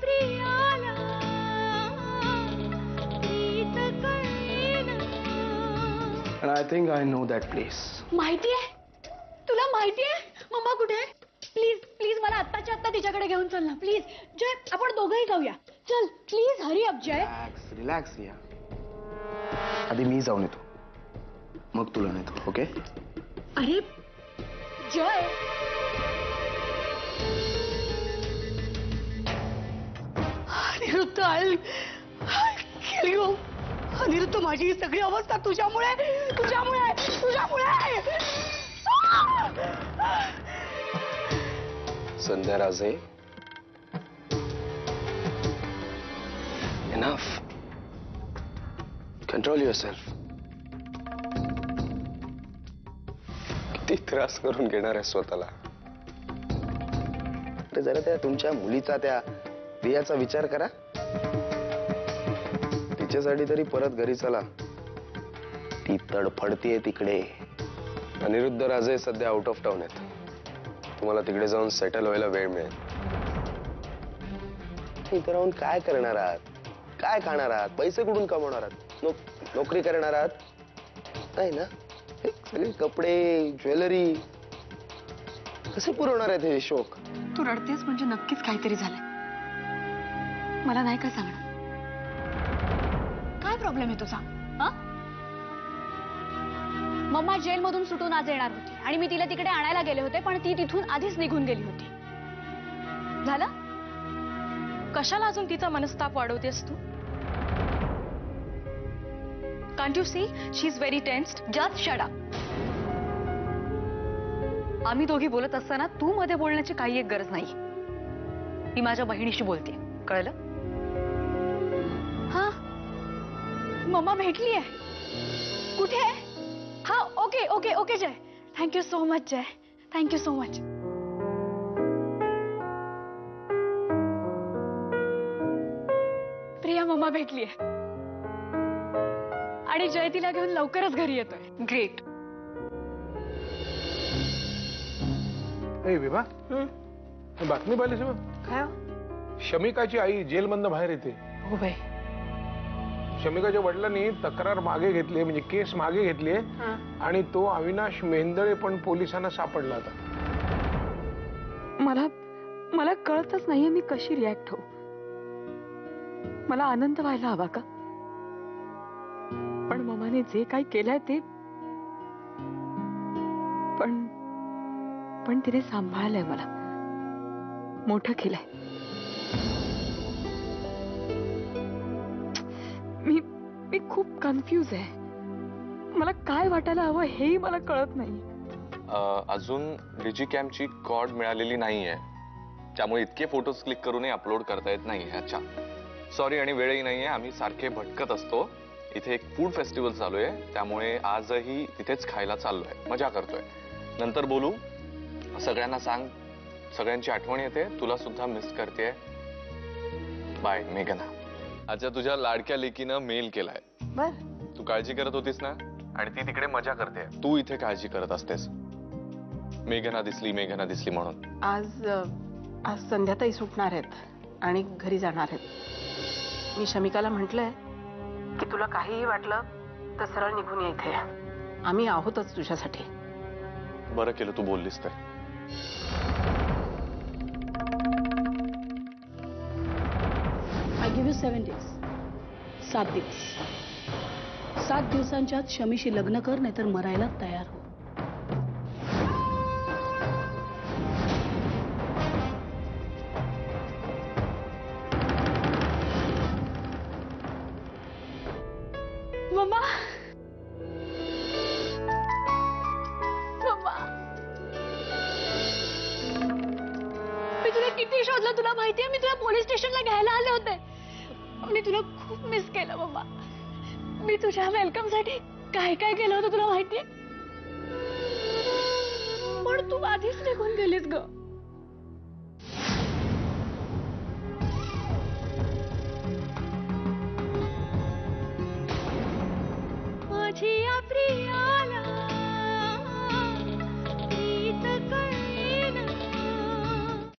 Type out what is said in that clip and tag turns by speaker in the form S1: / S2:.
S1: प्रियाला प्रीत कळेना.
S2: And I think I know that place.
S1: माहितीये तुला माहितीये मम्मा कुठे आहे? प्लीज प्लीज मला आत्ताच्या आत्ता तिच्याकडे घेऊन चल ना प्लीज. जय आपण दोघंही जाऊया. चल please hurry up Jay.
S2: Relax Riya. आधी मी जाऊन येतो मग तुला नेतो. ओके?
S1: अरे जय अनिरुद्ध अनिरुद्ध माझी ही सगळी अवस्था तुझ्यामुळे तुझ्यामुळे तुझ्यामुळे.
S2: संध्या राजे, enough. Control yourself. किती त्रास करून घेणार आहे स्वतःला. जरा त्या तुमच्या मुलीचा त्या प्रियाचा विचार करा. तिच्यासाठी तरी परत घरी चला. ती तडफडतीये तिकडे. अनिरुद्ध राजे सध्या आउट ऑफ टाउन आहेत. तुम्हाला तिकडे जाऊन सेटल व्हायला वेळ मिळेल. इथं राहून काय करणार आहात? काय खाणार आहात? पैसे कुठून कमवणार आहात? नोकरी करणार आहात? नाही ना. सगळे कपडे ज्वेलरी कसे पुरवणार आहेत हे शोक?
S1: तू रडतेस म्हणजे नक्कीच काहीतरी झालंय. मला नाही का सांगणार? काय प्रॉब्लेम आहे तुझा? मम्मा जेलमधून सुटून आज येणार होती आणि मी तिला तिकडे आणायला गेले होते पण ती तिथून आधीच निघून गेली होती. झालं? कशाला अजून तिचा मनस्ताप वाढवतेस तू? Can't you see? She's very tensed. Just shut up. आम्ही दोघी बोलत असताना तू मध्ये बोलण्याची काही एक गरज नाही. मी माझ्या बहिणीशी बोलते. कळलं? हा मम्मा भेटली आहे. कुठे आहे? हा okay okay okay Jay. Thank you so much Jay. Thank you so much. Priya मम्मा भेटली आहे आणि जय तिला घेऊन लवकरच घरी येतोय. ग्रेट.
S3: विभा बातमी पाहिलीस मग?
S1: काय?
S3: शमिकाची आई जेलमधनं बाहेर येते.
S1: हो बाई.
S3: शमिकाच्या वडिलांनी तक्रार मागे घेतली म्हणजे केस मागे घेतली आणि तो अविनाश मेंदळे पण पोलिसांना सापडला होता.
S4: मला कळतच नाहीये मी कशी रिॲक्ट होऊ. मला आनंद व्हायला हवा का? पण मम्माने जे काही केलंय ते पण तिने सांभाळलंय मला. मोठं केलंय. मी खूप कन्फ्यूज आहे. मला काय वाटायला हवं हेही मला कळत नाही.
S5: अजून डिजी कॅमची कॉर्ड मिळालेली नाहीये त्यामुळे इतके फोटोज क्लिक करूनही अपलोड करता येत नाही. अच्छा सॉरी. आणि वेळही नाहीये. आम्ही सारखे भटकत असतो. इथे एक फूड फेस्टिवल चालू आहे त्यामुळे आजही तिथेच खायला चाललोय. मजा करतोय. नंतर बोलू. सगळ्यांना सांग सगळ्यांची आठवण येते. तुला सुद्धा मिस करते. बाय मेघना. अच्छा तुझ्या लाडक्या लेकीनं मेल केलाय.
S4: बर.
S5: तू काळजी करत होतीस ना आणि ती तिकडे मजा करते. तू इथे काळजी करत असतेस. मेघना दिसली म्हणून.
S6: आज संध्याताई सुटणार आहेत आणि घरी जाणार आहेत. मी शमिकाला म्हटलंय की तुला काहीही वाटलं तर सरळ निघून ये इथे. आम्ही आहोतच तुझ्यासाठी.
S5: बरं केलं तू बोललीस तर.
S7: I give you 7 days. 7 दिवस. 7 दिवसांच्या आत शमीशी लग्न कर नाहीतर मरायला तयार हो.
S1: मम्मा मम्मा मी तुला किती शोधलं तुला माहितीये. मी तुला पोलीस स्टेशनला घ्यायला आले होते. मी तुला खूप मिस केलं मम्मा. मी तुझ्या वेलकम साठी काय काय केलं होतं तुला माहितीये. पण तू आधीच निघून गेलीस ग.